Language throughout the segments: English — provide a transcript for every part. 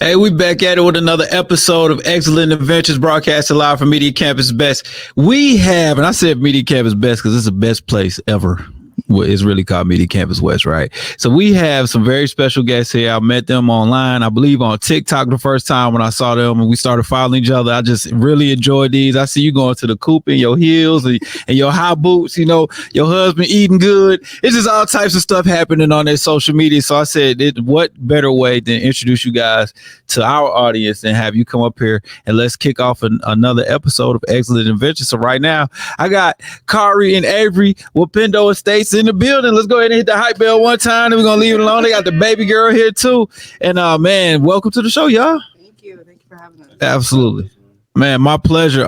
Hey, we back at it with another episode of Eggcellent Adventures, broadcasted live from Media Campus Best. We have, and I said Media Campus Best because it's the best place ever. Well, it's really called Media Campus West, right? So we have some very special guests here. I met them online, I believe on TikTok the first time when I saw them and we started following each other. I just really enjoyed these. I see you going to the coop in your heels and your high boots, you know, your husband eating good. It's just all types of stuff happening on their social media. So I said, what better way than introduce you guys to our audience and have you come up here and let's kick off another episode of Eggcellent Adventures. So right now, I got Kari and Avery Upendo Estates in the building. Let's go ahead and hit the hype bell one time, and we're gonna leave it alone. They got the baby girl here too. And man, welcome to the show, y'all. Thank you for having us. Absolutely, man, my pleasure.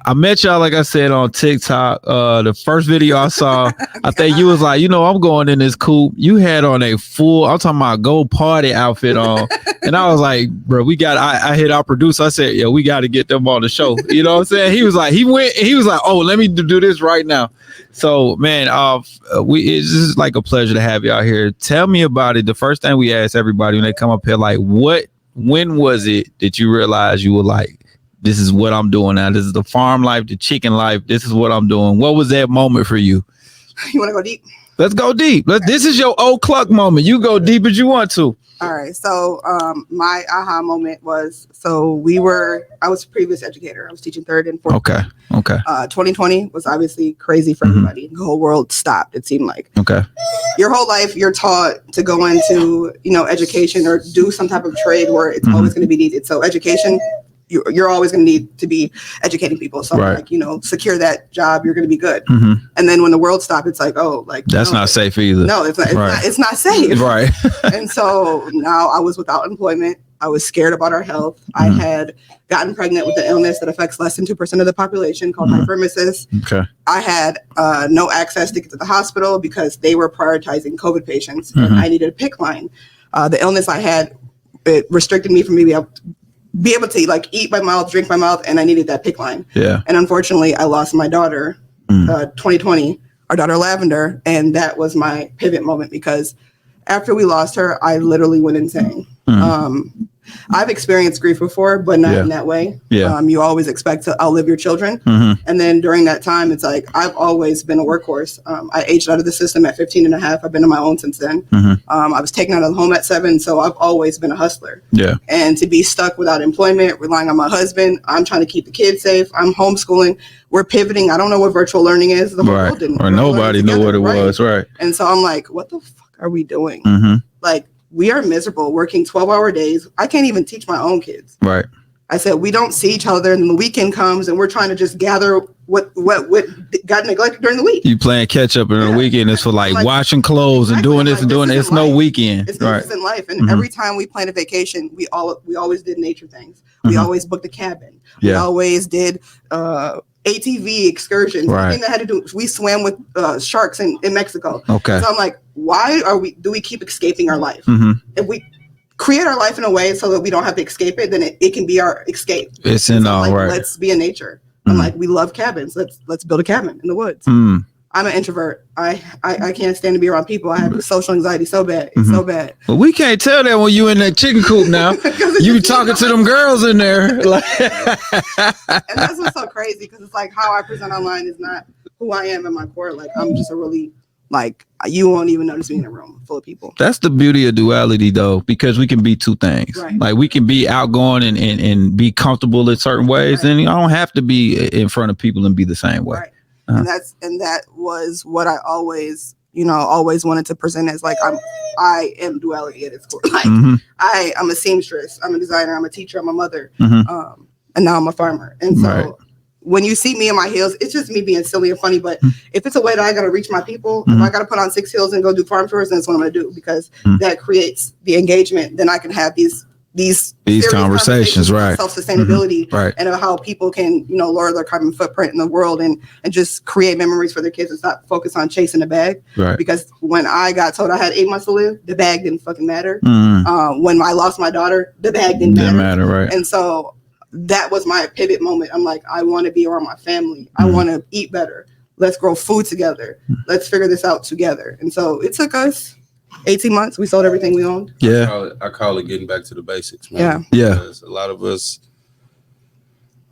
I met y'all, like I said, on TikTok. The first video I saw, I think you was like, you know, I'm going in this coop. You had on a full, I'm talking about gold party outfit on. And I was like, bro, I hit our producer. I said, yeah, we got to get them on the show. You know what I'm saying? He was like, oh, let me do this right now. So, man, it's just like a pleasure to have y'all here. Tell me about it. The first thing we ask everybody when they come up here, like, when was it that you realized you were like, this is what I'm doing now. This is the farm life, the chicken life. This is what I'm doing. What was that moment for you? You want to go deep? Let's go deep. This is your old cluck moment. You go deep as you want to. All right. So my aha moment was, I was a previous educator. I was teaching third and fourth. Okay. 2020 was obviously crazy for everybody. The whole world stopped, it seemed like. Okay. Your whole life, you're taught to go into, education or do some type of trade where it's always going to be needed. So education, you're always going to need to be educating people. So secure that job, you're going to be good. And then when the world stopped, it's like, that's not safe either. No, it's not. It's not safe. Right. And so now I was without employment. I was scared about our health. I had gotten pregnant with an illness that affects less than 2% of the population called hyperemesis. Okay. I had no access to get to the hospital because they were prioritizing COVID patients, and I needed a PICC line. The illness I had, it restricted me from be able to eat by mouth, drink by mouth, and I needed that PICC line. Yeah. And unfortunately, I lost my daughter, 2020, our daughter Lavender, and that was my pivot moment because after we lost her, I literally went insane. I've experienced grief before, but not in that way. Yeah. You always expect to outlive your children. And then during that time, it's like, I've always been a workhorse. I aged out of the system at 15 and a half. I've been on my own since then. I was taken out of the home at 7. So I've always been a hustler. Yeah. And to be stuck without employment, relying on my husband, I'm trying to keep the kids safe. I'm homeschooling. We're pivoting. I don't know what virtual learning is. The whole world didn't. Or nobody knew what it was. Right. And so I'm like, what the fuck are we doing? We are miserable, working 12-hour days. I can't even teach my own kids. Right. I said, we don't see each other, and the weekend comes, and we're trying to just gather what got neglected during the week. You playing catch up, and the weekend is for washing clothes and doing this and doing that. It's no weekend. It's this in life. And every time we planned a vacation, we always did nature things. We always booked a cabin. We always did ATV excursions. Right. That had to do. We swam with sharks in Mexico. Okay. So I'm like, why do we keep escaping our life? If we create our life in a way so that we don't have to escape it, then it can be our escape. It's in all right. Let's be in nature. I'm like, we love cabins. Let's build a cabin in the woods. I'm an introvert. I can't stand to be around people. I have social anxiety so bad. It's so bad. Well, we can't tell that when you in that chicken coop now. You talking to them girls in there. And that's what's so crazy because it's like how I present online is not who I am in my core. Like I'm just a really you won't even notice me in a room full of people. That's the beauty of duality though, because we can be two things. Right. Like we can be outgoing and be comfortable in certain ways. Right. And I don't have to be in front of people and be the same way. Right. And that was what I always wanted to present as I am duality at its core. I'm a seamstress, I'm a designer, I'm a teacher, I'm a mother, and now I'm a farmer. And so when you see me in my heels, it's just me being silly and funny. But if it's a way that I got to reach my people, if I got to put on 6 heels and go do farm tours, then that's what I'm going to do because that creates the engagement. Then I can have these conversations, right? Self-sustainability, and of how people can, lower their carbon footprint in the world and just create memories for their kids and not focus on chasing the bag. Right. Because when I got told I had 8 months to live, the bag didn't fucking matter. When I lost my daughter, the bag didn't matter. Right. And so that was my pivot moment. I'm like, I want to be around my family. I want to eat better. Let's grow food together. Let's figure this out together. And so it took us 18 months, we sold everything we owned. Yeah. I call it getting back to the basics, man. Yeah. Because a lot of us,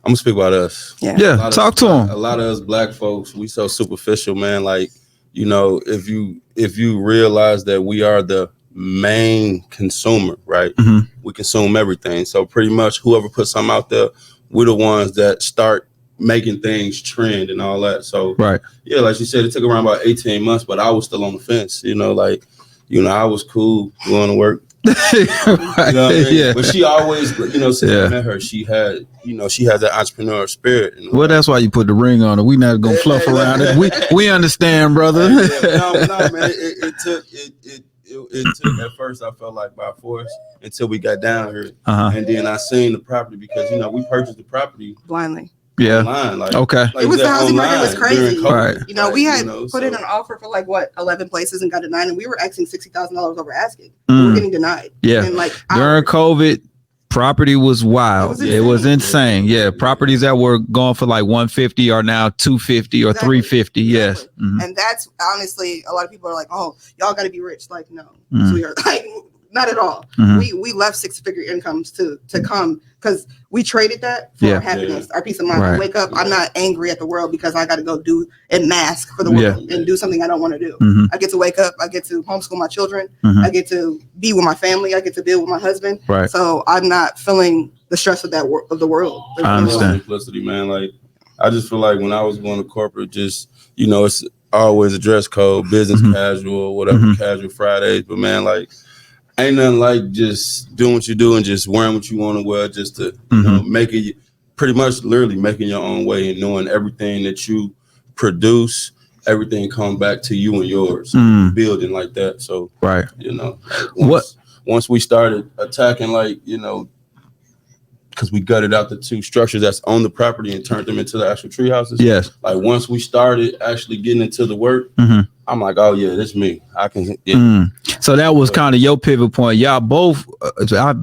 I'm gonna speak about us. Yeah. Talk to them. A lot of us black folks, we so superficial, man. Like, you know, if you realize that we are the main consumer, right? Mm-hmm. We consume everything. So pretty much whoever puts something out there, we're the ones that start making things trend and all that. So yeah, like you said, it took around about 18 months, but I was still on the fence, you know, like, you know, I was cool going to work. You know what I mean? Yeah. But she always, you know, since I met her, she had, you know, she has that entrepreneur spirit. You know? Well, that's why you put the ring on it. We not gonna fluff around it. We understand, brother. No, man. It took at first, I felt like by force until we got down here, and then I seen the property because, you know, we purchased the property blindly. Yeah. Online, like, okay. Like it was the housing market was crazy. Right. You know, we had put in an offer for like 11 places and got denied, and we were asking $60,000 over asking. We were getting denied. Yeah. And like during COVID, property was wild. It was insane. Yeah. Properties that were going for like 150 are now 250 or 350. Yes. Mm-hmm. And that's honestly, a lot of people are like, "Oh, y'all got to be rich." Like, no, so we are like. Not at all. Mm-hmm. We left 6-figure incomes to come because we traded that for our happiness, our peace of mind. I wake up, I'm not angry at the world because I got to go do and mask for the world and do something I don't want to do. Mm-hmm. I get to wake up, I get to homeschool my children, I get to be with my family, I get to be with my husband. Right. So I'm not feeling the stress of that of the world. I understand. Simplicity, man. Like I just feel like when I was going to corporate, just, you know, it's always a dress code, business casual, whatever, casual Fridays. But man, like, ain't nothing like just doing what you do and just wearing what you want to wear, just to you know, make it pretty much literally making your own way and knowing everything that you produce, everything come back to you and yours, building like that. So, you know, once we started attacking, like, you know, because we gutted out the 2 structures that's on the property and turned them into the actual tree houses. Yes. Like once we started actually getting into the work, I'm like, oh yeah, that's me. I can. Yeah. So that was kind of your pivot point. Y'all both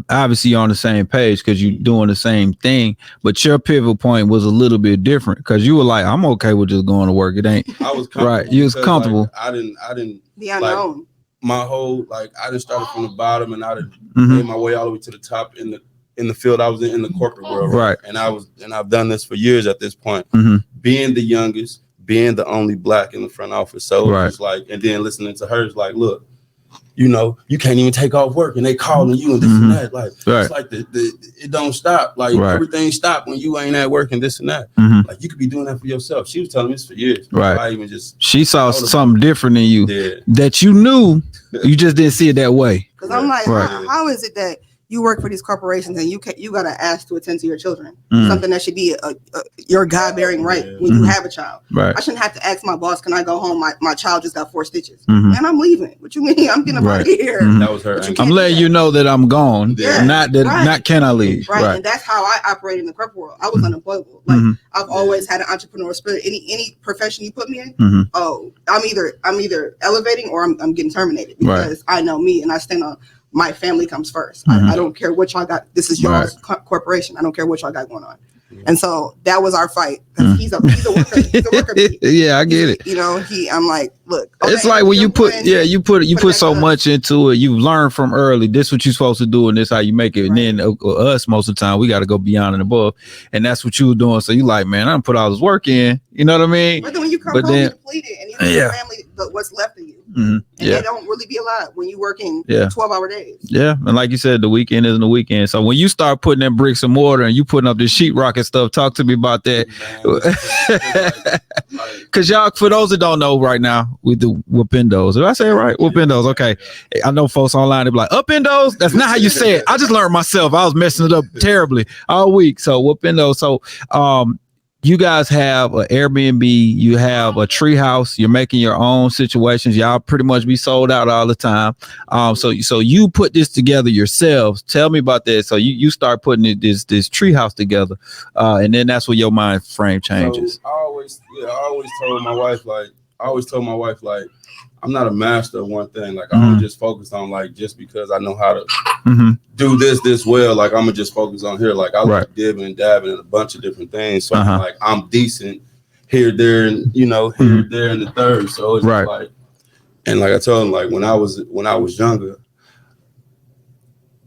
obviously on the same page because you're doing the same thing, but your pivot point was a little bit different because you were like, I'm okay with just going to work. It ain't. I was comfortable. Right. You was comfortable. Like, I didn't. The unknown. Like, my whole I didn't start from the bottom and I didn't made my way all the way to the top in the field I was in the corporate world. Right. And I've done this for years at this point. Being the youngest, being the only black in the front office. So it's like, and then listening to her is like, look, you know, you can't even take off work and they calling you and this and that. Like, it's like it don't stop. Like everything stopped when you ain't at work and this and that. Like you could be doing that for yourself. She was telling me this for years. Right. I even she saw something different in you that you knew, you just didn't see it that way. Because I'm like, how is it that you work for these corporations and you got to ask to attend to your children? Something that should be your God-bearing right when you have a child. Right. I shouldn't have to ask my boss, can I go home? My child just got 4 stitches. Man, I'm leaving. What you mean? I'm getting out of here. That was her. I'm letting you know that I'm gone. Not that. Not can I leave? Right. And that's how I operate in the corporate world. I was unemployable. Like I've always had an entrepreneurial spirit. Any profession you put me in, I'm either elevating or I'm getting terminated because I know me and I stand on. My family comes first. I don't care what y'all got. This is y'all's corporation. I don't care what y'all got going on. And so that was our fight. He's a worker. He's a worker. Yeah, I get it. You know, I'm like, look. Okay, it's like when you put so much into it. You learn from early. This is what you're supposed to do, and this how you make it. And then us, most of the time, we got to go beyond and above. And that's what you were doing. So you like, man, I done put all this work in. You know what I mean? But then when you come home, you're depleted, and you know your family, what's left of you. And they don't really be a lot when you're working 12-hour days. Yeah, and like you said, the weekend isn't the weekend. So when you start putting that bricks and mortar and you putting up this sheetrock and stuff, talk to me about that. Because y'all, for those that don't know right now, we do Upendos. Did I say it right? Upendos. Okay. I know folks online, they be like, Upendos? That's not how you say it. I just learned myself. I was messing it up terribly all week. So Upendos. So you guys have an Air BNB, you have a tree house, you're making your own situations. Y'all pretty much be sold out all the time. So you put this together yourselves. Tell me about that. So you start putting this tree house together. And then that's where your mind frame changes. So I always told my wife, like, I'm not a master of one thing. Like I'm just focused on like, just because I know how to do this well, like I'm gonna just focus on here. Like I like dibbing and dabbing in a bunch of different things. So I'm like, I'm decent here, there, and here, there, and the third. So it's like, And like I told him, like when I was younger,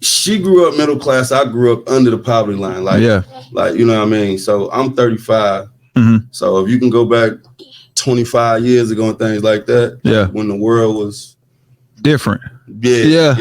she grew up middle class. I grew up under the poverty line. Like, like, you know what I mean? So I'm 35. So if you can go back 25 years ago and things like that, when the world was different. Yeah.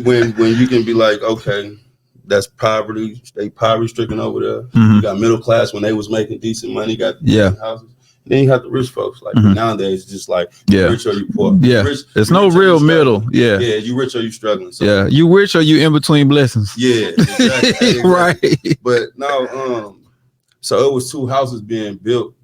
when you can be like, okay, that's poverty. They poverty stricken over there. You got middle class when they was making decent money, got houses. Then you have the rich folks. Like nowadays, it's just like you rich or you poor. There's no real middle. You rich or you struggling. So, you rich or you in between blessings. Exactly. Right. But no, so it was 2 houses being built.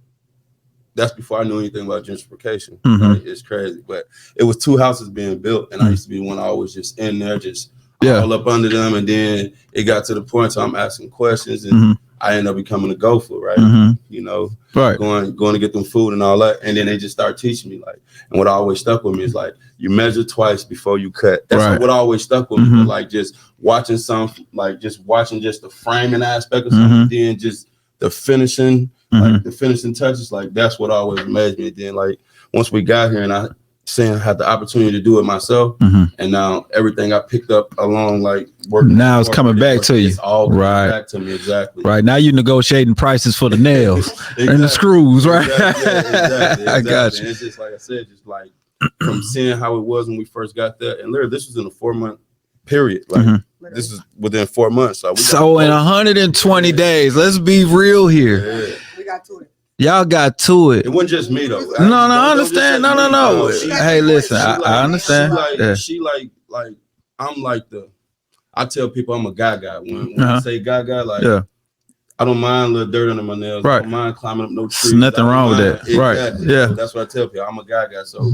That's before I knew anything about gentrification. Right? It's crazy, but it was 2 houses being built, and I used to be one always just in there, just all up under them. And then it got to the point where I'm asking questions, and I ended up becoming a gopher, right? You know, going to get them food and all that. And then they just start teaching me, like, and what always stuck with me is like, you measure twice before you cut. That's what always stuck with me. Like just watching just the framing aspect of something, then just the finishing, like the finishing touches, like that's what always amazed me. And then like once we got here and I had the opportunity to do it myself, and now everything I picked up along like working. Now it's coming back to you. It's all coming back to me, exactly. Right now you're negotiating prices for the nails and the screws, right? Exactly. I got you. And it's just like I said, just like from seeing how it was when we first got there, and literally this was in a 4-month period. Like this is within 4 months. So in 120 days, let's be real here. We got to it. Y'all got to it. It wasn't just me though. I understand. No. Hey, listen, I understand. She like I'm like I tell people I'm a guy. When I say guy, like I don't mind a little dirt under my nails. I don't mind climbing up no trees. There's nothing wrong with that. Exactly. Right. Yeah. So that's what I tell people. I'm a guy. So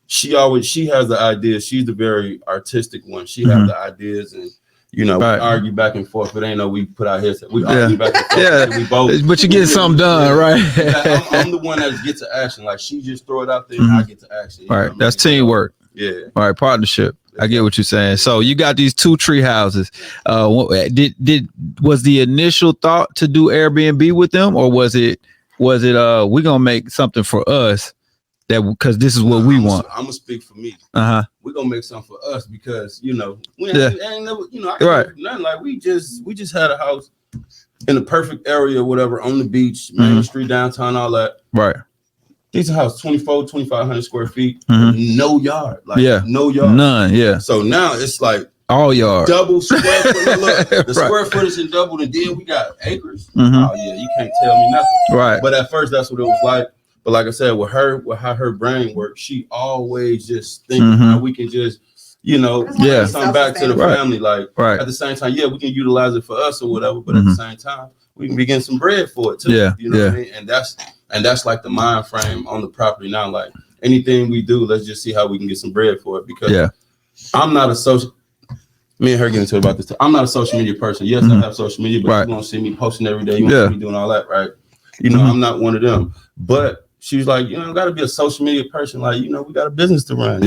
she has the ideas. She's the very artistic one. She has the ideas, and you know, we argue back and forth. It ain't no we put our heads. We argue back and forth. We both. But you get something done, right? I'm the one that gets to action. Like she just throw it out there, and I get to action. Right. That's teamwork. All right. Partnership. I get what you're saying. So you got these 2 tree houses. Was the initial thought to do Airbnb with them, or was it we're gonna make something for us? That because this is what we want. I'm gonna speak for me. We're gonna make something for us because we ain't never, nothing. Like we just had a house in the perfect area, whatever, on the beach, Main Street, downtown, all that. Right. Decent house, 2,500 square feet, no yard, no yard, none. So now it's like all yard, double square foot. Look, the square footage is doubled, and then we got acres. Oh yeah, you can't tell me nothing. Right. But at first, that's what it was like. But like I said, with how her brain works, she always just thinking how we can just, get something back to the family. Like at the same time, we can utilize it for us or whatever. But at the same time, we can be getting some bread for it too. You know what I mean? And that's like the mind frame on the property now. Like anything we do, let's just see how we can get some bread for it. Because I'm not a social. Me and her get into it about this. I'm not a social media person. Yes, I have social media, but you won't see me posting every day. You won't see me doing all that, right? I'm not one of them. But she was like, got to be a social media person. Like, we got a business to run.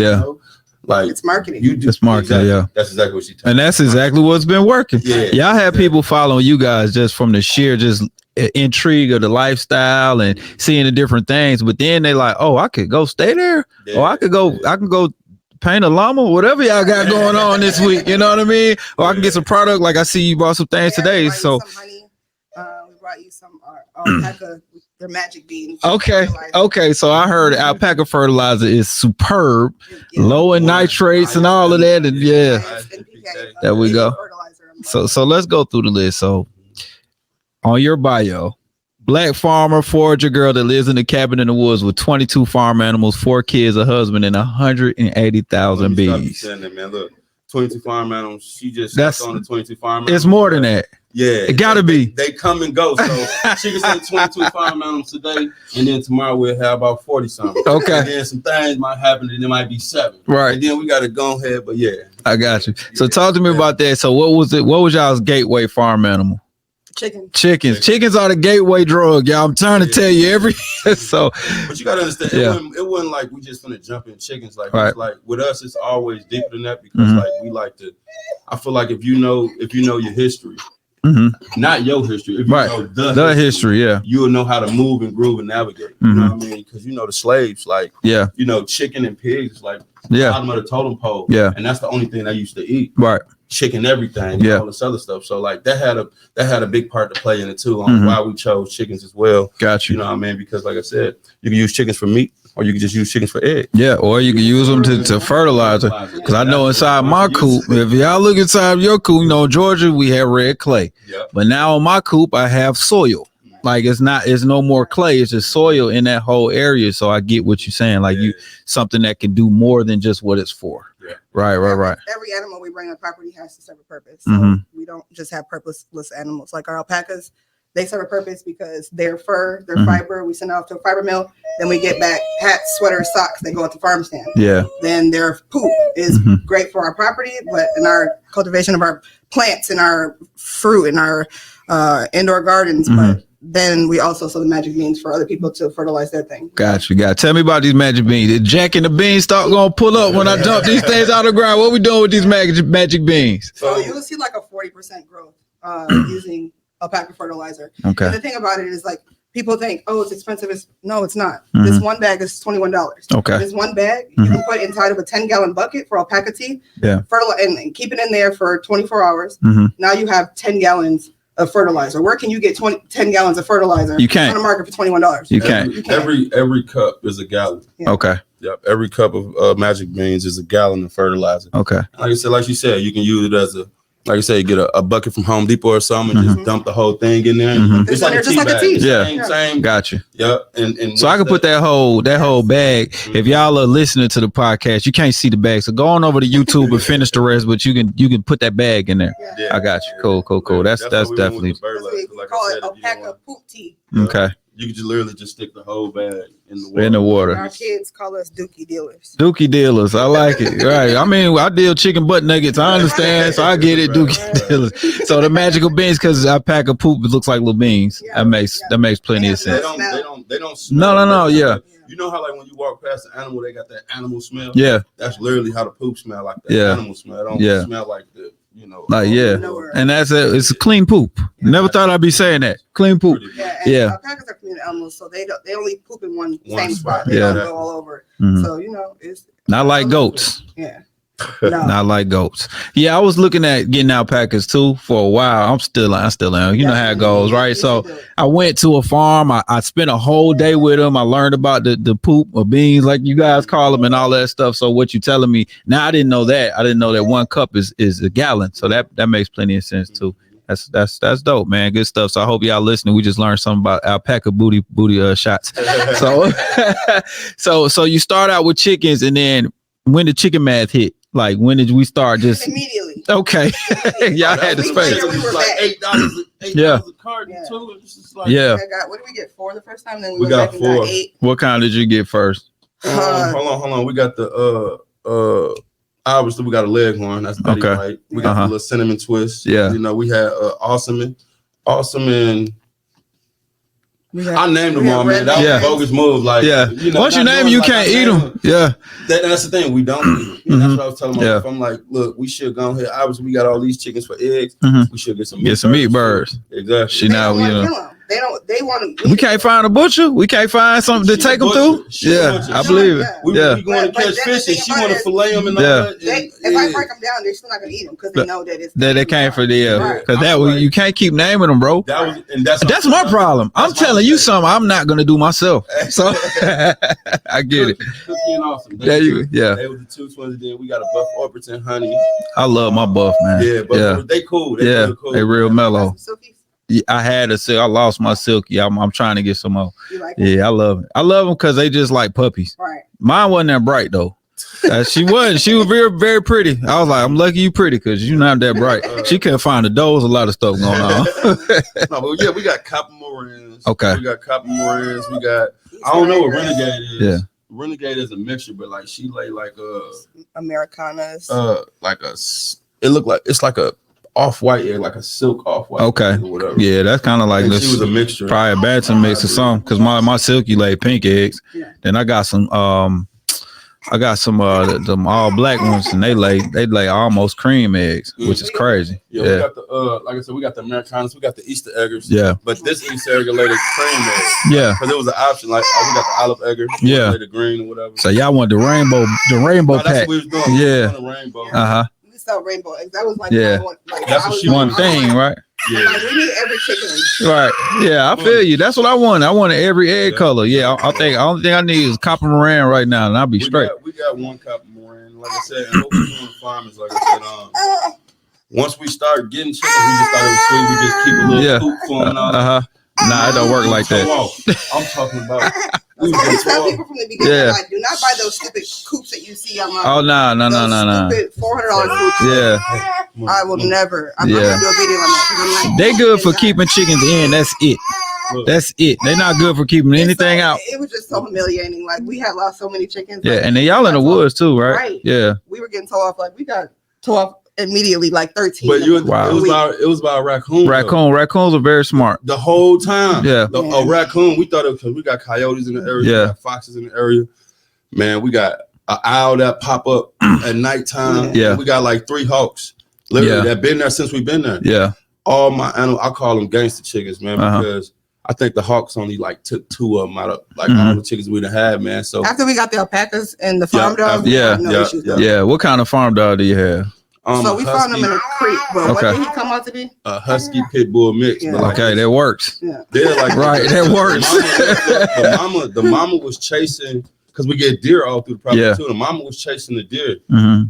Like it's marketing. It's marketing. Exactly. That's exactly what she told me. And that's exactly what's been working. Y'all have people following you guys just from the sheer just intrigue of the lifestyle and seeing the different things. But then they like, oh, I could go stay there. Or I can go paint a llama, whatever y'all got going on this week. You know what I mean? Or I can get some product. Like I see you bought some things today. So we brought you some alpaca. Their magic beans. Okay. So I heard Alpaca fertilizer is superb, low in nitrates and all of that. And there we go. So let's go through the list. So on your bio, Black farmer, forager girl that lives in a cabin in the woods with 22 farm animals, 4 kids, a husband, and 180,000 bees. Man, look, 22 farm animals. She just on the 22 farm animals. It's more than that. Yeah, it gotta be. They come and go. So she can say 22 farm animals today, and then tomorrow we'll have about 40 something. Okay. And then some things might happen, and it might be 7. Right. And then we gotta go ahead. But I got you. So talk to me about that. So what was it? What was y'all's gateway farm animal? Chickens are the gateway drug, y'all. I'm trying to tell you every so. But you gotta understand, it wasn't like we just gonna jump in chickens. Like it's like with us, it's always deeper than that because like we like to. I feel like if you know your history. not your history. If you know the history, you'll know how to move and groove and navigate. You know what I mean? Because the slaves, like, chicken and pigs, like, bottom of the totem pole. Yeah, and that's the only thing I used to eat. Right. Chicken, everything, all this other stuff. So like that had a big part to play in it too on why we chose chickens as well. Got you. You know what I mean? Because like I said, you can use chickens for meat, or you can just use chickens for eggs. Yeah, or you can use them to fertilizer. Because I know inside my coop, if y'all look inside your coop, Georgia, we have red clay. But now in my coop, I have soil. Like it's no more clay, it's just soil in that whole area. So I get what you're saying. Like something that can do more than just what it's for. Yeah. Right. Every animal we bring on property has to serve a purpose. So we don't just have purposeless animals. Like our alpacas, they serve a purpose because their fur, their fiber, we send off to a fiber mill. Then we get back hats, sweaters, socks. They go at the farm stand. Yeah. Then their poop is great for our property, but in our cultivation of our plants and our fruit and our indoor gardens, but then we also sell the magic beans for other people to fertilize their thing. Got you. Tell me about these magic beans. Is Jack and the Beanstalk gonna pull up when I dump these things out of the ground? What we doing with these magic beans? So you'll see like a 40% growth using alpaca fertilizer. Okay. And the thing about it is like people think, oh, it's expensive. No, it's not. This one bag is $21. Okay. This one bag you can put inside of a 10-gallon bucket for alpaca tea. Yeah. And keep it in there for 24 hours. Now you have 10 gallons of fertilizer. Where can you get 10 gallons of fertilizer? You can't. On the market for $21. You can't. Every cup is a gallon. Yeah. Okay. Yep. Every cup of magic beans is a gallon of fertilizer. Okay. Like you said, you can use it as get a bucket from Home Depot or something and just dump the whole thing in there. It's like a tea bag. Same. Gotcha. Yep. And so I can put that whole bag. If y'all are listening to the podcast, you can't see the bag. So go on over to YouTube and finish the rest, but you can put that bag in there. Yeah. I got you. Cool. That's definitely. We call it alpaca poop tea. Okay. You can literally just stick the whole bag in the water. Our kids call us dookie dealers. Dookie dealers. I like it. Right. I mean, I deal chicken butt nuggets. I understand. So I get it. Dookie dealers. So the magical beans, because alpaca poop, it looks like little beans. Yeah. That makes plenty of sense. They don't smell. No. Yeah. You know how like when you walk past an animal, they got that animal smell? Yeah. That's literally how the poop smell, like that animal smell. It don't smell like the and it's a clean poop. Never thought I'd be saying that. Clean poop. Alpacas are community animals, so they only poop in one same spot. They don't go all over. So it's not like goats. Yeah. No. Not like goats. Yeah, I was looking at getting alpacas too for a while. I'm still am. You know how it goes, right? So I went to a farm. I spent a whole day with them. I learned about the poop or beans, like you guys call them, and all that stuff. So what you telling me now? I didn't know that. I didn't know that one cup is a gallon. So that makes plenty of sense too. That's dope, man. Good stuff. So I hope y'all listening. We just learned something about alpaca booty shots. So you start out with chickens, and then when the chicken math hit. Like, when did we start? Just immediately. Okay. Y'all had the space. We were like $8 a carton too. What did we get? 4 the first time? Then we got 4. Got 8. What kind did you get first? Hold on. We got the obviously we got a leghorn. That's Betty White. We got the little cinnamon twist. Yeah. We had awesome and I named them all, man. That was a bogus move. Like, once you name them, you can't eat them. Yeah. That's the thing. We don't eat them. That's what I was telling myself. I'm like, look, we should go ahead. Obviously, we got all these chickens for eggs. We should get some meat birds. Exactly. They want to. We can't find a butcher. We can't find something to take them through. I believe it. We going to catch fish and she want to fillet them and all that. If I break them down, they're still not going to eat them because they know that it's that they came for the because you can't keep naming them, bro. That's my problem. I'm telling you something I'm not going to do myself. So I get it. Cookie and awesome. They were the 2 twins. Then we got a buff Orpington honey. I love my buff, man. Yeah, they cool. They real mellow. I had a silk. I lost my silky. I'm trying to get some more. I love it. I love them because they just like puppies. Right. Mine wasn't that bright though. She wasn't. She was very, very pretty. I was like, I'm lucky you pretty because you're not that bright. She couldn't find the doors. A lot of stuff going on. We got copper morans. Okay. We got copper morans. We got. I don't know what renegade is. Yeah. Renegade is a mixture, but like she lay like Americanas. It looked like it's like a off-white egg, like a silk off-white. Okay. Or whatever. Yeah, that's kind of like this. She was a mixture. Probably a Batson mix or something. Because my silky laid pink eggs. Yeah. Then I got some I got some them all black ones, and they lay almost cream eggs, which is crazy. Yeah, we got the like I said, we got the Americanas, we got the Easter eggers. Yeah, but this Easter egg laid cream eggs. Yeah, because it was an option. Like we got the olive egger. Yeah, the green or whatever. So y'all want the rainbow pack? That's what we was doing. Yeah, we was rainbow. We sell rainbow eggs. That was like that's what she one thing, right? Yeah, like, we need every chicken. Right. Yeah, I feel you. That's what I want. I want every egg color. Yeah, I think the only thing I need is copper moran right now, and I'll be straight. We got one copper moran. Like I said, and what we do on the farm is, like I said, once we start getting chickens, we just thought it was sweet. We just keep a little coop for them. Nah, it don't work like that. I'm talking about. I tell people from the beginning, like, do not buy those stupid coops that you see on my. Oh no. $400 coops. Yeah. I will never. I'm not gonna do a video on that. They good for keeping chickens in. That's it. That's it. They're not good for keeping anything out. It was just so humiliating. Like we had lost so many chickens. Yeah, and then y'all in the woods too, right? Right. Yeah. We were getting told off. Like we got told off immediately, like 13. But it was about raccoons. Raccoons are very smart. The whole time. Yeah. A raccoon. We thought it because we got coyotes in the area. Yeah. We got foxes in the area. Man, we got an owl that pop up at nighttime. Yeah. We got like 3 hawks. Literally, that been there since we've been there. Yeah. All my animals, I call them gangster chickens, man, because I think the hawks only like took 2 of them out of all the chickens we'd have had, man. So after we got the alpacas and the farm dogs, What kind of farm dog do you have? So we found them in a creek, but what did he come out to be? A husky pit bull mix. Yeah. Like, that works. Yeah. They're like that works. The mama was chasing, because we get deer all through the property too. The mama was chasing the deer,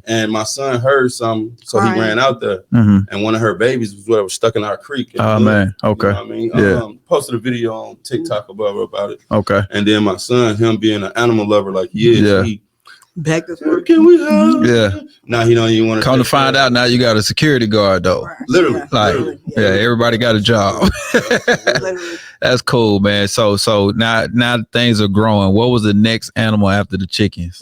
and my son heard something, so he ran out there, and one of her babies was stuck in our creek. Oh man, okay. You know what I mean? Posted a video on TikTok about it. Okay. And then my son, him being an animal lover like he is, he begged us for, can we have? Yeah. Now he don't even want to. Come to find out, now you got a security guard though. Right. Literally. Everybody got a job. That's cool, man. So now things are growing. What was the next animal after the chickens?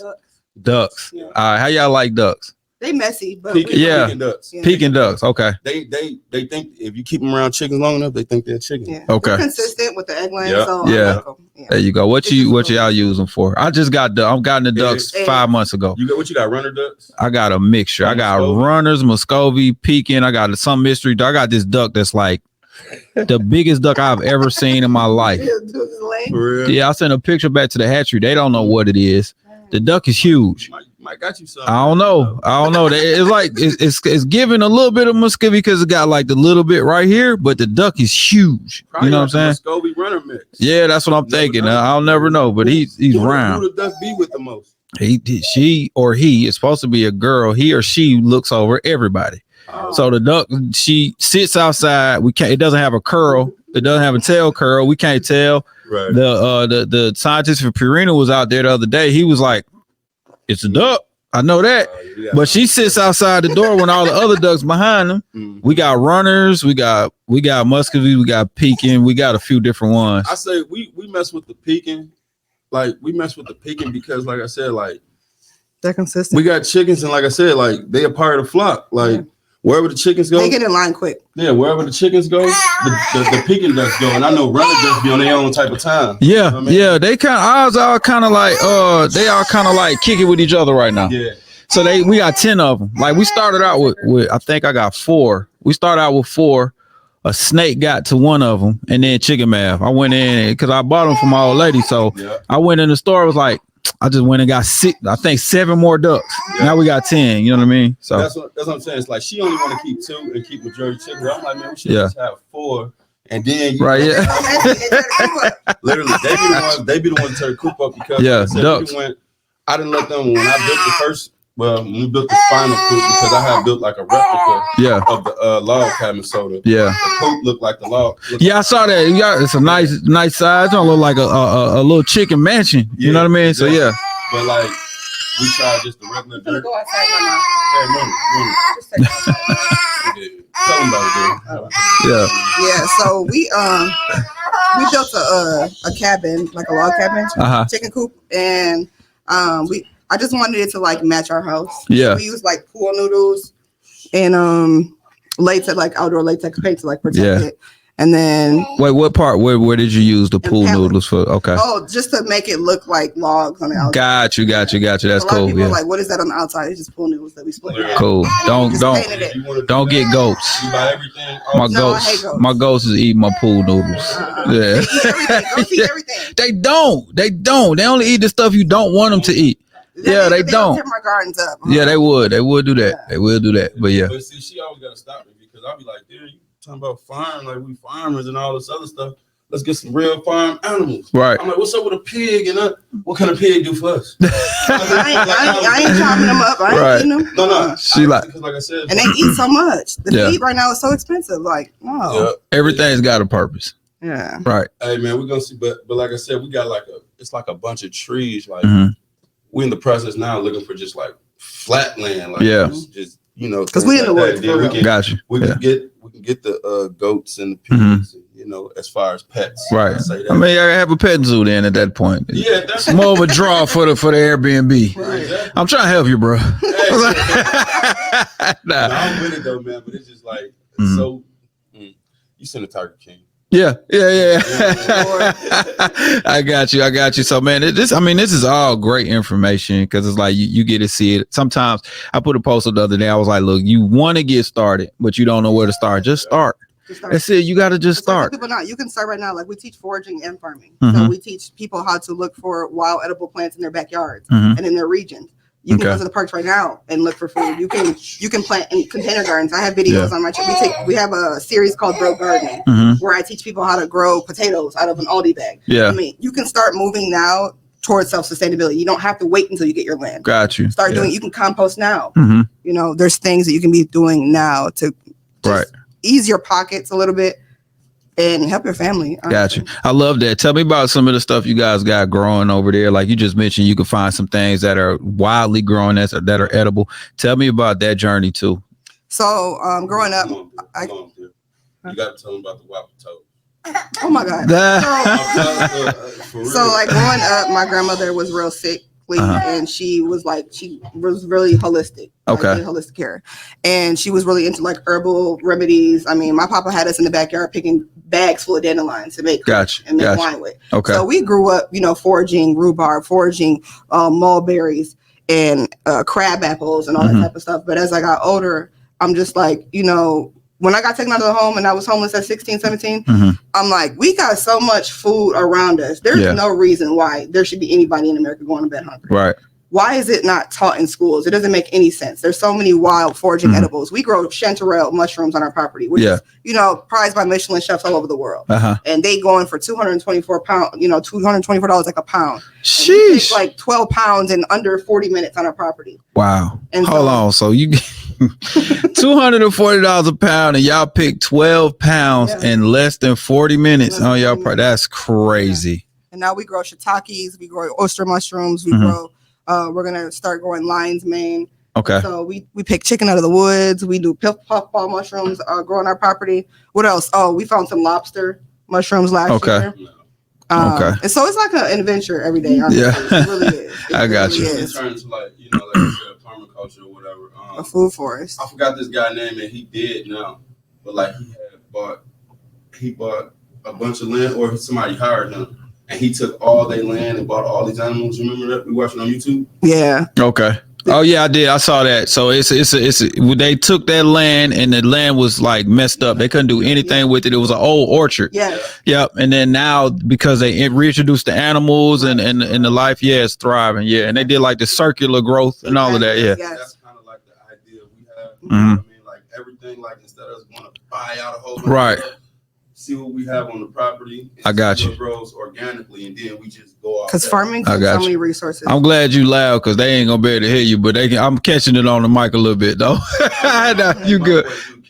Ducks. Yeah. All right, how y'all like ducks? They messy, but Peking ducks. Peking ducks. Okay. They think if you keep them around chickens long enough, they think they're chicken. Yeah. Okay. They're consistent with the egg laying. Yeah. So Yeah. There you go. What y'all use them for? I just got I've gotten the ducks 5 months ago. What you got? Runner ducks? I got a mixture. I got runners, Muscovy, Peking. I got some mystery duck. I got this duck that's like the biggest duck I've ever seen in my life. Yeah, I sent a picture back to the hatchery. They don't know what it is. The duck is huge. Mike got you some. I don't know. It's like it's giving a little bit of Muscovy because it got like the little bit right here, but the duck is huge. Probably you know what I'm saying? Muscovy runner mix. Yeah, that's what I'm thinking. I'll never know, but he's round. Who the duck be with the most? She or he is supposed to be a girl. He or she looks over everybody. So the duck, she sits outside. It doesn't have a curl. It doesn't have a tail curl. We can't tell. Right. The scientist for Purina was out there the other day. He was like, it's a duck. I know that. But she sits outside the door when all the other ducks behind them. We got runners. We got Muscovy. We got Peking. We got a few different ones. I say we mess with the Peking. Like we mess with the Peking because, like I said, like they're consistent. We got chickens, and like I said, like they are part of the flock. Like wherever the chickens go, they get in line quick. Yeah, wherever the chickens go, the Peking ducks go, and I know runner ducks be on their own type of time. Yeah, you know what I mean? Yeah. They ours are kind of like they are kind of like kicking with each other right now. Yeah. So we got 10 of them. Like we started out with I think I got 4. We started out with 4. A snake got to one of them, and then chicken math. I went in because I bought them from my old lady. So I went in the store. I was like, I just went and got 7 more ducks. Yeah. Now we got 10. You know what I mean? So that's what I'm saying. It's like she only want to keep 2 and keep majority chickens. I'm like, man, we should just have 4. And then literally, they be the ones to tear the coop up because ducks. I didn't let them when I built the first. Well, when we built the final coop, because I have built like a replica of the log cabin soda. Yeah, the coop looked like the log. I saw that. Yeah, it's a nice size. It don't look like a little chicken mansion. You know what I mean? So but like we tried just the regular dirt. Go outside right Tell them about it, dude. Yeah. So we built a cabin, like a log cabin, chicken coop, and I just wanted it to like match our house. Yeah. We used like pool noodles and latex, like outdoor latex paint to like protect it. And then wait, what part? Where did you use the pool noodles for? Okay. Oh, just to make it look like logs on the outside. Got you. That's cool. People are like, what is that on the outside? It's just pool noodles that we split. Cool. Don't get goats. You buy everything. My goats is eating my pool noodles. Yeah. Goats eat everything. They don't. They only eat the stuff you don't want them to eat. They don't. Tear my gardens up. Yeah, they would. They would do that. Yeah. They will do that. But yeah. But see, she always got to stop me because I'll be like, dude, you talking about farm, like we farmers and all this other stuff. Let's get some real farm animals. Right. I'm like, what's up with a pig and what can a pig do for us? I ain't chopping them up. I ain't eating them. No. She like I said, and they eat so much. The feed right now is so expensive. Like, no. Yeah. Everything's got a purpose. Yeah. Right. Hey man, we're gonna see, but like I said, we got it's like a bunch of trees. Like we in the process now looking for just like flat land. Like just because we in the woods. Got you. We can get the goats and the pigs. As far as pets. Right. I mean, I have a pet zoo then at that point. Yeah, that's more of a draw for the Airbnb. Right. Exactly. I'm trying to help you, bro. Hey, I'm with it though, man. But it's just like so. You send a Tiger King. Yeah. I got you. So, man, this is all great information because it's like you get to see it. Sometimes I put a post up the other day. I was like, look, you want to get started, but you don't know where to start. Just start. That's it. You got to just start. People you can start right now. Like we teach foraging and farming. So we teach people how to look for wild edible plants in their backyards and in their regions. You can go to the parks right now and look for food. You can plant in container gardens. I have videos on my channel. We have a series called Grow Gardening where I teach people how to grow potatoes out of an Aldi bag. Yeah. I mean, you can start moving now towards self-sustainability. You don't have to wait until you get your land. Got you. Start doing. You can compost now. There's things that you can be doing now to ease your pockets a little bit and help your family. Got you. I love that. Tell me about some of the stuff you guys got growing over there. Like you just mentioned, you can find some things that are wildly growing that are edible. Tell me about that journey too. So growing up, you got to tell them about the wappa toe. Oh my God. So like growing up, my grandmother was real sick. And she was really holistic. Holistic care. And she was really into like herbal remedies. I mean, my papa had us in the backyard picking bags full of dandelions to make wine with. Okay. So we grew up, foraging rhubarb, foraging mulberries and crab apples and all that type of stuff. But as I got older, I'm just like, when I got taken out of the home and I was homeless at 16, 17, I'm like, we got so much food around us. There's no reason why there should be anybody in America going to bed hungry. Right. Why is it not taught in schools? It doesn't make any sense. There's so many wild foraging edibles. We grow chanterelle mushrooms on our property, which is, prized by Michelin chefs all over the world. And they going for $224 like a pound. Sheesh. We take like 12 pounds in under 40 minutes on our property. Wow. And hold on. So you $240 a pound and y'all pick 12 pounds in less than 40 minutes on y'all part. That's crazy. And now we grow shiitakes, we grow oyster mushrooms, we grow we're gonna start growing lion's mane. Okay. So we pick chicken out of the woods. We do puffball mushrooms grow on our property. What else? Oh, we found some lobster mushrooms last year. And so it's like an adventure every day. Honestly. Yeah, it really is. I got you. It turns to like you said, permaculture or whatever. A food forest. I forgot this guy's name, and he did now, but like he bought a bunch of land, or somebody hired him. And he took all their land and bought all these animals. Remember that we watching on YouTube? Yeah. Okay. Oh yeah, I did. I saw that. So they took that land and the land was like messed up. They couldn't do anything with it. It was an old orchard. Yeah. Yep. And then now because they reintroduced the animals and the life, it's thriving. Yeah. And they did like the circular growth and all of that. Yeah. That's kind of like the idea we have. You know what I mean? Like everything, like instead of us want to buy out a whole bunch of stuff, see what we have on the property. I got you. It grows organically, and then we just go out. Because farming has so many resources. I'm glad you loud because they ain't gonna be able to hear you, but I'm catching it on the mic a little bit though. No, you good.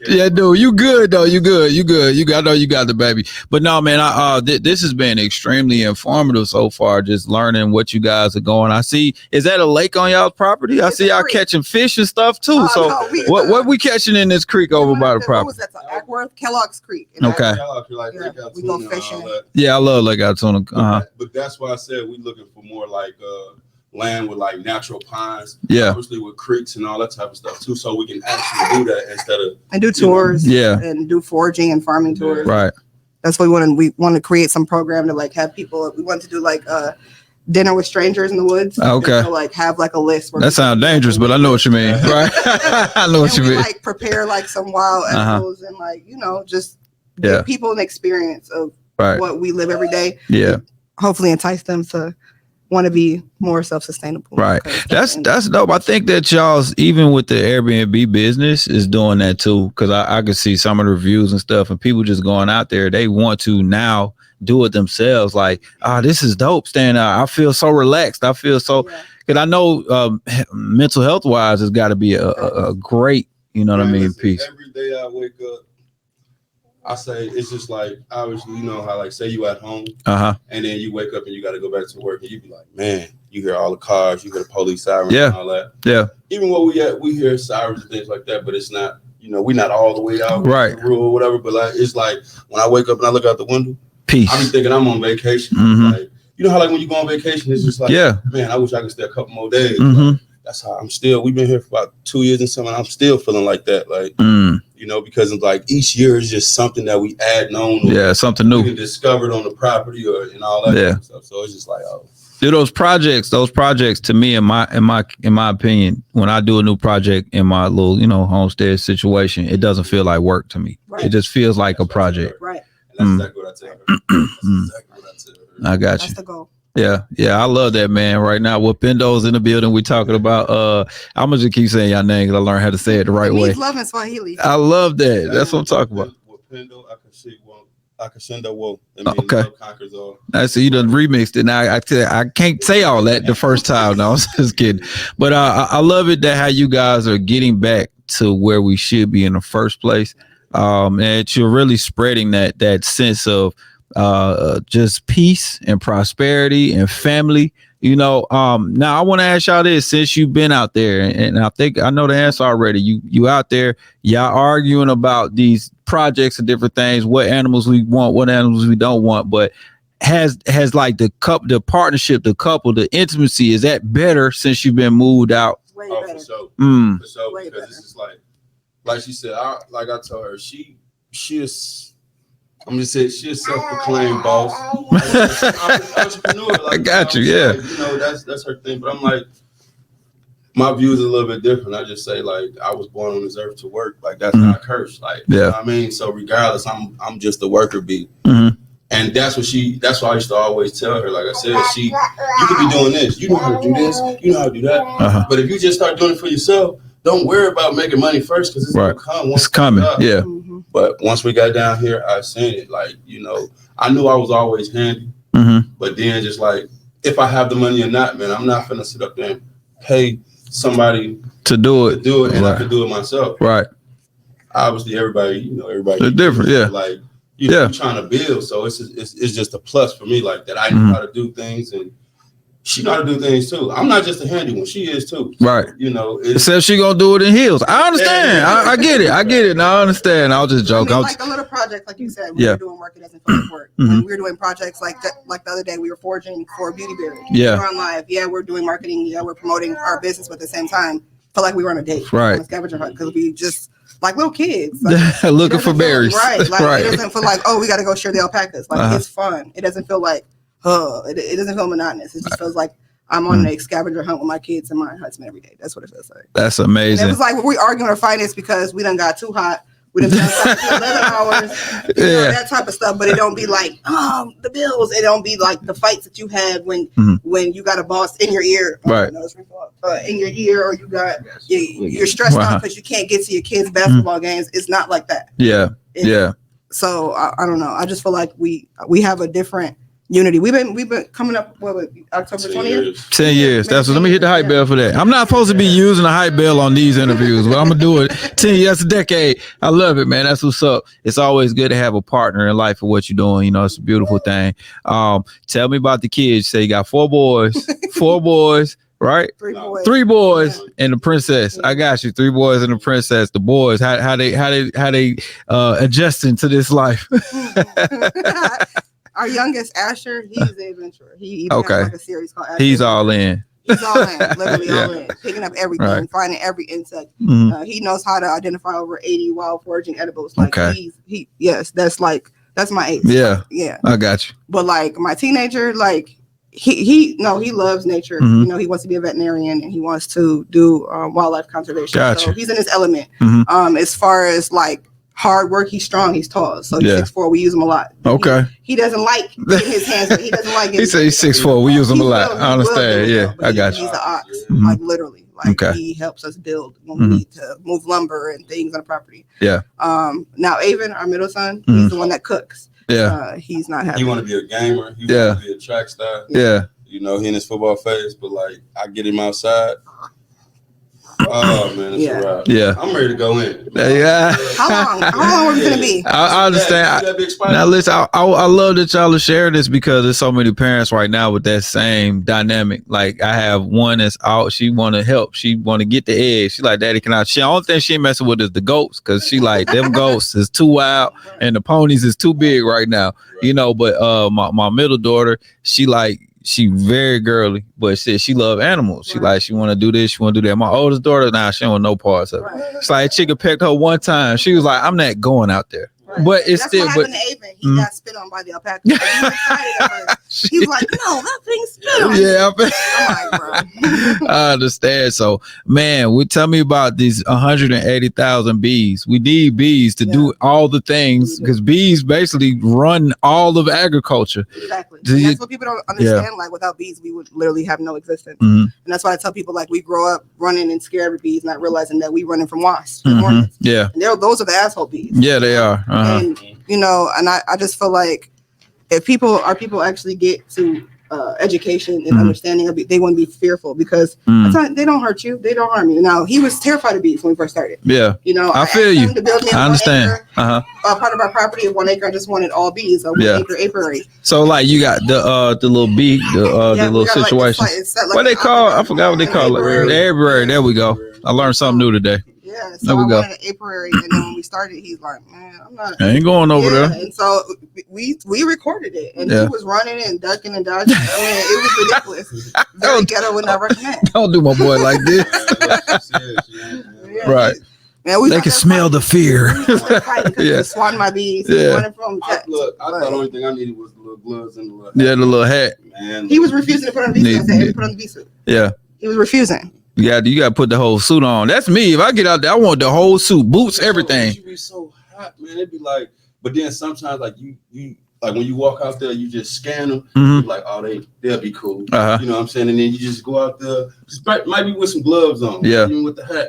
Yeah, dude, you good though. You good. I know you got the baby. But no, man, this has been extremely informative so far. Just learning what you guys are going. I see. Is that a lake on y'all's property? I see y'all catching fish and stuff too. What we catching in this creek over by the property? That's Ackworth, Kellogg's Creek. Okay. We go fishing. Yeah, I love lake out tuna. But that's why I said we're looking for more like land with like natural ponds, obviously with creeks and all that type of stuff too, so we can actually do that instead of and do tours, and do foraging and farming tours. Right. That's what we want to create some program to like have people. We want to do like dinner with strangers in the woods. Okay. So, like have like a list. That sounds dangerous, but I know what you mean. Right. I know what you mean. Like prepare like some wild edibles and like, just give people an experience of what we live every day. Yeah. Hopefully entice them to want to be more self-sustainable. Right. That's dope. I think that y'all's, even with the Airbnb business, is doing that too. Cause I could see some of the reviews and stuff, and people just going out there, they want to now do it themselves. Like, this is dope staying out. I feel so relaxed. I feel so, cause I know mental health wise, it's gotta be a great, you know what I mean, piece. Every day I wake up, I say it's just like, obviously, you know how like say you at home and then you wake up and you got to go back to work and you be like, man, you hear all the cars, you hear the police sirens and all that. Yeah. Even where we hear sirens and things like that, but it's not, we're not all the way out or whatever. But like, it's like when I wake up and I look out the window, peace. I be thinking I'm on vacation. Like, you know how like when you go on vacation, it's just like, man, I wish I could stay a couple more days. Like, that's how we've been here for about 2 years and something. I'm still feeling like that. Like, because it's like each year is just something that we add on. Yeah, something new. We discovered on the property and all that kind of stuff. So it's just like, Dude, those projects to me, in my opinion, when I do a new project in my little, homestead situation, it doesn't feel like work to me. Right. It just feels like a project. Right. And that's exactly what I tell her. That's exactly what I tell her. I got you. That's the goal. Yeah, I love that, man. Right now, Upendos in the building. We talking about. I'm gonna just keep saying y'all name because I learned how to say it the right way. Love in Swahili. I love that. That's what I'm talking about. Upendo, okay. I see you done remixed it. Now I can't say all that the first time. No, I was just kidding. But I love it that how you guys are getting back to where we should be in the first place. And you're really spreading that sense of just peace and prosperity and family. Now I want to ask y'all this, since you've been out there, and I think I know the answer already. You out there, y'all arguing about these projects and different things, what animals we want, what animals we don't want, but has like the partnership, the couple, the intimacy, is that better since you've been moved out? Way better. For sure. For sure. Because it's just like she said, I told her, she is, I'm just saying, she's a self-proclaimed boss. Entrepreneur. Like, I got you. Yeah. Like, that's her thing. But I'm like, my view is a little bit different. I just say, like, I was born on this earth to work. Like, that's not a curse. Like, you know what I mean? So regardless, I'm just a worker bee. And that's why I used to always tell her, like I said, you could be doing this. You know how to do this. You know how to do that. But if you just start doing it for yourself, don't worry about making money first, because it's going to come. It's coming. Yeah. But once we got down here, I seen it. Like, I knew I was always handy. But then just like, if I have the money or not, man, I'm not finna sit up there and pay somebody to do it, and I can do it myself. Right. Obviously, everybody. They're different. Yeah. Like, you're trying to build, so it's just a plus for me, like that. I know how to do things, and she know how to do things too. I'm not just a handy one; she is too. So, right. Except she gonna do it in heels. I understand. I get it. And I understand. I'll just joke. Like a little project, like you said, when we're doing work, it doesn't feel like work. When we're doing projects like that, like the other day, we were foraging for Beauty Berry. Yeah. We're on live. Yeah, we're doing marketing. Yeah, we're promoting our business, but at the same time, felt like we were on a date. Right. On a scavenger hunt, because we just like little kids, like, looking for berries. Right. Like it doesn't feel like, we got to go share the alpacas. Like it's fun. It doesn't feel like, it doesn't feel monotonous. It just feels like I'm on a scavenger hunt with my kids and my husband every day. That's what it feels like. That's amazing. And it was like, we arguing or fighting, it's because we done got too hot. We done done 11 hours, that type of stuff. But it don't be like, the bills. It don't be like the fights that you had when you got a boss in your ear, right? In your ear, or you're stressed out because you can't get to your kids' basketball games. It's not like that. Yeah, So I don't know. I just feel like we have a different unity. We've been coming up October 20th. 10 years. Let me hit the hype bell for that. I'm not supposed to be using the hype bell on these interviews, but I'm gonna do it. 10 years, that's a decade. I love it, man. That's what's up. It's always good to have a partner in life for what you're doing. It's a beautiful thing. Tell me about the kids. Say you got 4 boys, right? 3 boys and the princess. I got you. 3 boys and the princess. The boys, how they adjusting to this life? Our youngest, Asher, he's an adventurer. He even has like a series called Asher. He's all in. He's all in, literally all in. Picking up everything, finding every insect. He knows how to identify over 80 wild foraging edibles. Like that's That's my age. Yeah. Yeah. I got you. But like my teenager, like he loves nature. Mm-hmm. You know, he wants to be a veterinarian and he wants to do wildlife conservation. Gotcha. So he's in his element. Mm-hmm. As far as like hard work, he's strong, he's tall. So he's 6'4". We use him a lot. Okay. He doesn't like getting his hands dirty. He doesn't like getting He said he's 6'4". We use him a lot. I understand. Yeah, I got you. He's an ox, Mm-hmm. like literally. Like Okay. he helps us build when we need to move lumber and things on the property. Yeah. Now Avon, our middle son, Mm-hmm. he's the one that cooks. Yeah. He's not happy. He want to be a gamer. He Yeah. want to be a track star. Yeah. You know, he in his football phase, but like I get him outside. Oh man, it's a wrap. Yeah. I'm ready to go in. Yeah. How long are we gonna be? I understand. Now listen, I love that y'all are sharing this because there's so many parents right now with that same dynamic. Like I have one that's out. She want to help. She want to get the eggs. She like, Daddy, can I? She only thing she ain't messing with is the goats because she like them goats is too wild and the ponies is too big right now. You know, but my middle daughter, she very girly, but she love animals. She want to do this, she want to do that. My oldest daughter, she don't want no parts of it. It's like a chicken pecked her one time. She was like, I'm not going out there. Right. But it's That's still. What happened to Avon. He got spit on by the alpaca. He was excited at first. He's like, no, that thing spit on me. Yeah, I'm like, bro. I understand. So, man, tell me about these 180,000 bees. We need bees to do all the things because bees basically run all of agriculture. Exactly. That's what people don't understand. Yeah. Like without bees, we would literally have no existence. Mm-hmm. And that's why I tell people like we grow up running and scared of bees, not realizing that we running from wasps. Mm-hmm. Yeah. And those are the asshole bees. Yeah, they are. And you know, and I just feel like if people actually get to education and understanding of it, they wouldn't be fearful because they don't hurt you, they don't harm you. Now he was terrified of bees when we first started. Yeah, you know, I feel you. I understand. Part of our property of 1 acre, I just wanted all bees. A 1 acre apiary. So like you got the little bee, the little situation. Like what they call? I forgot what they call it. The apiary. There we go. I learned something new today. Yeah, so I wanted an apiary, and then when we started, he's like, "Man, I ain't going over there." And so we recorded it, and he was running and ducking and dodging. I mean, it was ridiculous. Very ghetto, would not recommend. Don't do my boy like this. Right. Man, they can smell the fear. Yeah, swatting my bees. Look, I thought the only thing I needed was the little gloves and the little hat. Yeah, the little hat. Man, he was refusing to put on the bee suit. I said, put on the bee suit. Yeah, he was refusing. You got to put the whole suit on. That's me. If I get out there, I want the whole suit, boots, everything. It be so hot, man. It'd be like, but then sometimes like you like when you walk out there, you just scan them. Mm-hmm. Like, oh, they'll be cool. You know what I'm saying? And then you just go out there, might be with some gloves on. Yeah. Even with the hat.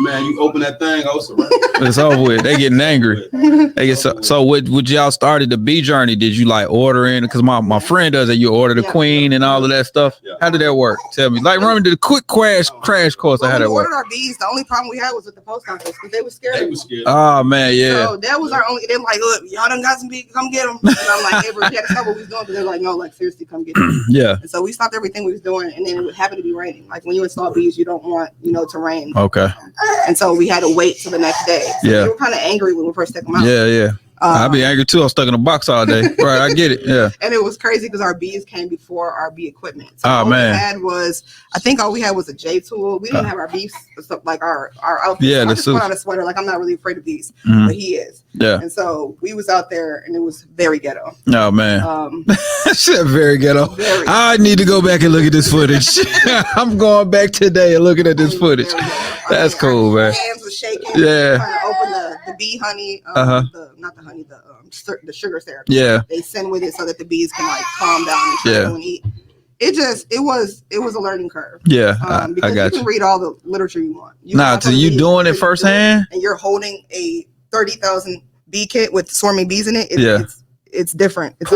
Man, you open that thing, also right. It's over with. They getting angry. They get so would y'all started the bee journey? Did you like order in? Because my friend does it. You order the queen and all of that stuff. Yeah. How did that work? Tell me. Like remember the quick crash course. How that work? We ordered our bees. The only problem we had was with the post office because they were scared. Oh man, yeah. So that was our only. They're like, look, y'all done got some bees. Come get them. And I'm like, hey, we had to stop what we was doing, but they're like, no, like seriously, come get them. Yeah. And so we stopped everything we was doing, and then it would happen to be raining. Like when you install bees, you don't want to rain. Okay. And so we had to wait till the next day. So we were kind of angry when we first took them out. Yeah. I'd be angry too. I'm stuck in a box all day. Right, I get it. Yeah. And it was crazy because our bees came before our bee equipment. So all we had was, I think all we had was a J tool. We didn't have our bees stuff like our outfit. Yeah, I just put on a sweater. Like I'm not really afraid of bees, but he is. Yeah. And so we was out there, and it was very ghetto. Oh man. Shit, very ghetto. I need to go back and look at this footage. I'm going back today and looking at this footage. That's cool, man. Hands was shaking. Yeah. Trying to open the bee honey. Not the honey, the sugar syrup. Yeah. They send with it so that the bees can like calm down and eat. It was a learning curve. Yeah. Because I got you can read all the literature you want. So you doing it firsthand? And you're holding a 30,000 bee kit with swarming bees in it. It's different. It's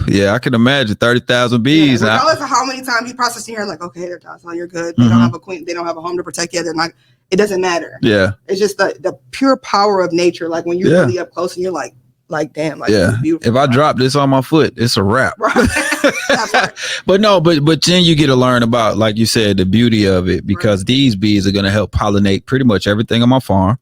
yeah, I can imagine 30,000 bees. Regardless of how many times you process in here, like, okay, they're docile, you're good. They don't have a queen, they don't have a home to protect you. They're not. It doesn't matter. Yeah, it's just the pure power of nature. Like when you're really up close and you're like damn, like this is beautiful. If I drop this on my foot, it's a wrap. Right. But then you get to learn about, like you said, the beauty of it because these bees are going to help pollinate pretty much everything on my farm.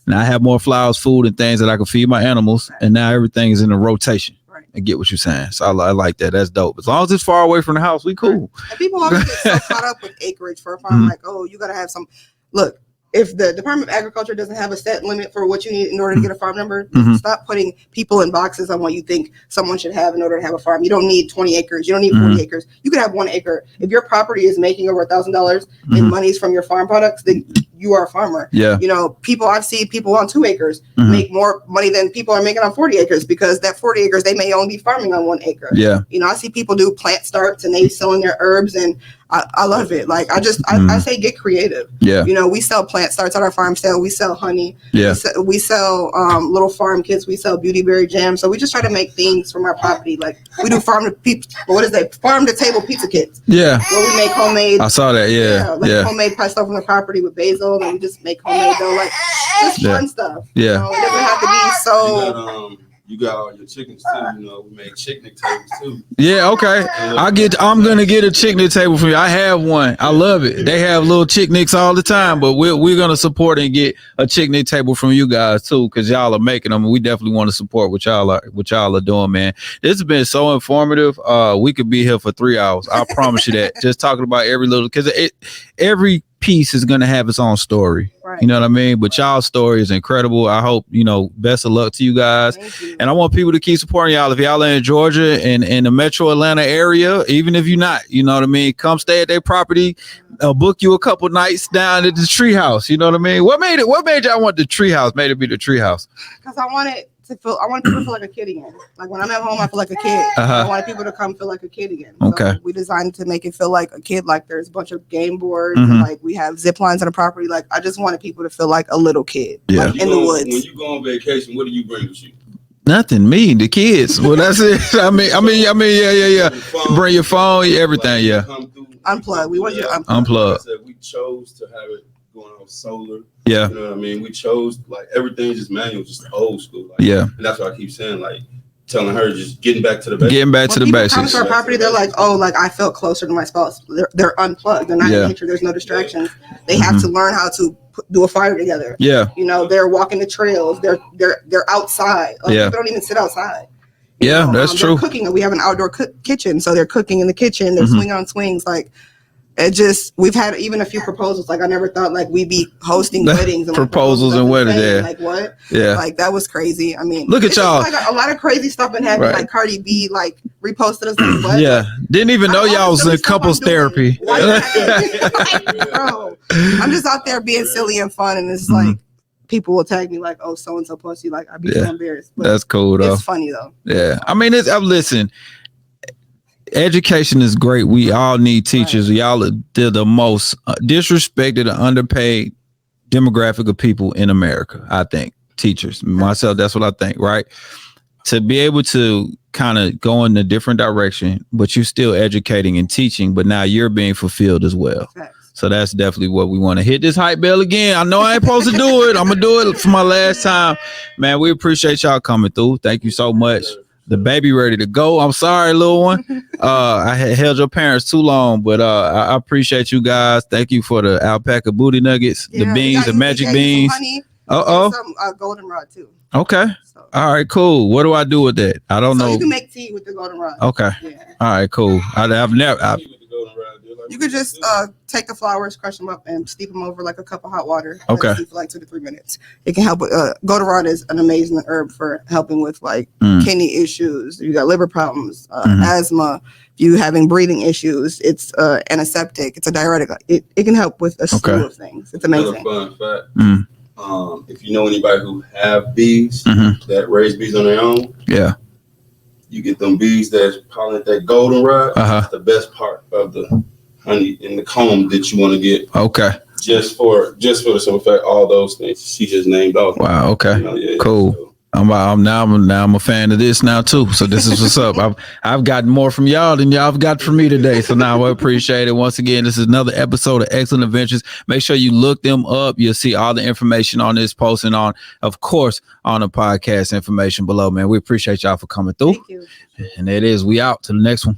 Now I have more flowers, food, and things that I can feed my animals, and now everything is in a rotation. Right. I get what you're saying, so I like that. That's dope. As long as it's far away from the house, we cool. And people always get so caught up with acreage for a farm, like, oh, you gotta have some. Look, if the Department of Agriculture doesn't have a set limit for what you need in order to get a farm number, stop putting people in boxes on what you think someone should have in order to have a farm. You don't need 20 acres. You don't need 40 acres. You could have 1 acre. If your property is making over $1,000 in monies from your farm products, then you are a farmer. Yeah. You know, I've seen people on 2 acres make more money than people are making on 40 acres because that 40 acres, they may only be farming on 1 acre. Yeah. You know, I see people do plant starts and they selling their herbs, and I love it. Like, I say get creative. Yeah. You know, we sell plant starts at our farm sale. We sell honey. Yeah. We sell little farm kits. We sell beauty berry jam. So we just try to make things from our property. Like, we do farm to table pizza kits. Yeah. Where we make homemade. I saw that. Yeah. Homemade pesto from the property with basil, and we just make homemade dough. Like, just fun stuff. Yeah. You know, it doesn't have to be so. You got all your chickens too. You know, we make picnic tables too. Yeah, okay. I'm gonna get a picnic table from you. I have one. I love it. They have little picnics all the time, but we're gonna support and get a picnic table from you guys too, because y'all are making them. We definitely want to support what y'all are doing, man. This has been so informative. We could be here for 3 hours. I promise you that. Just talking about every little, because every piece is going to have its own story. Right. You know what I mean? But y'all's story is incredible. I hope, best of luck to you guys. You. And I want people to keep supporting y'all. If y'all are in Georgia and in the metro Atlanta area, even if you're not, you know what I mean? Come stay at their property. Book you a couple nights down at the treehouse. You know what I mean? What made y'all want the treehouse? Made it be the treehouse? Because I wanted people to feel like a kid again. Like, when I'm at home, I feel like a kid. I wanted people to come feel like a kid again. Okay. So we designed to make it feel like a kid. Like, there's a bunch of game boards, and like we have zip lines on the property. Like, I just wanted people to feel like a little kid. Yeah. Like, in the woods. When you go on vacation, what do you bring with you? Nothing. Me, the kids. Well, that's it. I mean, yeah. Bring your phone, everything. Yeah. Unplug. We want you to unplug. We chose to have it going on solar. Yeah. You know what I mean? We chose, like, everything's just manual, just old school. Like, yeah. And that's what I keep saying, like, telling her just getting back to the basics. Getting back to the basics. When people come to our property, they're like, oh, like, I felt closer to my spouse. They're unplugged. They're not in nature. There's no distractions. They have to learn how to do a fire together. Yeah. You know, they're walking the trails. They're outside. Like, people don't even sit outside. Yeah, that's true. Cooking. We have an outdoor kitchen, so they're cooking in the kitchen. They're swinging on swings. Like, we've had even a few proposals. Like, I never thought, like, we'd be hosting weddings and proposals and weddings. Yeah. Like, what? Yeah. Like, that was crazy. I mean, look at y'all. Like, a lot of crazy stuff been happening. Like, Cardi B, like, reposted us. Like, what? Yeah. Didn't even know y'all was in couples therapy. Bro, I'm just out there being silly and fun, and it's like, people will tag me like, oh, so and so pussy. Like, I'd be so embarrassed. But that's cool though. It's funny though. Yeah. I mean, listen. Education is great. We all need teachers. Right. Y'all are the most disrespected and underpaid demographic of people in America. I think teachers, myself, that's what I think. Right. To be able to kind of go in a different direction, but you're still educating and teaching, but now you're being fulfilled as well. Right. So that's definitely what we want to hit this hype bell again. I know I ain't supposed to do it. I'm going to do it for my last time. Man, we appreciate y'all coming through. Thank you so much. The baby ready to go. I'm sorry, little one. I had held your parents too long, but I appreciate you guys. Thank you for the alpaca booty nuggets, the beans, the magic beans. Some goldenrod too. Okay. So. All right, cool. What do I do with that? I don't know. You can make tea with the goldenrod. Okay. Yeah. All right, cool. You could just take the flowers, crush them up, and steep them over like a cup of hot water. Okay. For like 2 to 3 minutes. It can help with goldenrod is an amazing herb for helping with like kidney issues. You got liver problems, asthma. If you having breathing issues, it's antiseptic. It's a diuretic. It can help with a slew of things. It's amazing. Another fun fact. If you know anybody who have bees that raise bees on their own, you get them bees that pollinate that goldenrod. That's the best part of the honey in the comb that you want to get. Okay. Just for the simple fact, all those things she just named off. Wow. Okay. Cool. So, I'm a fan of this now too. So this is what's up. I've gotten more from y'all than y'all have got from me today. So now I appreciate it. Once again, this is another episode of Excellent Adventures. Make sure you look them up. You'll see all the information on this post and on the podcast information below, man. We appreciate y'all for coming through. Thank you. And it is. We out to the next one.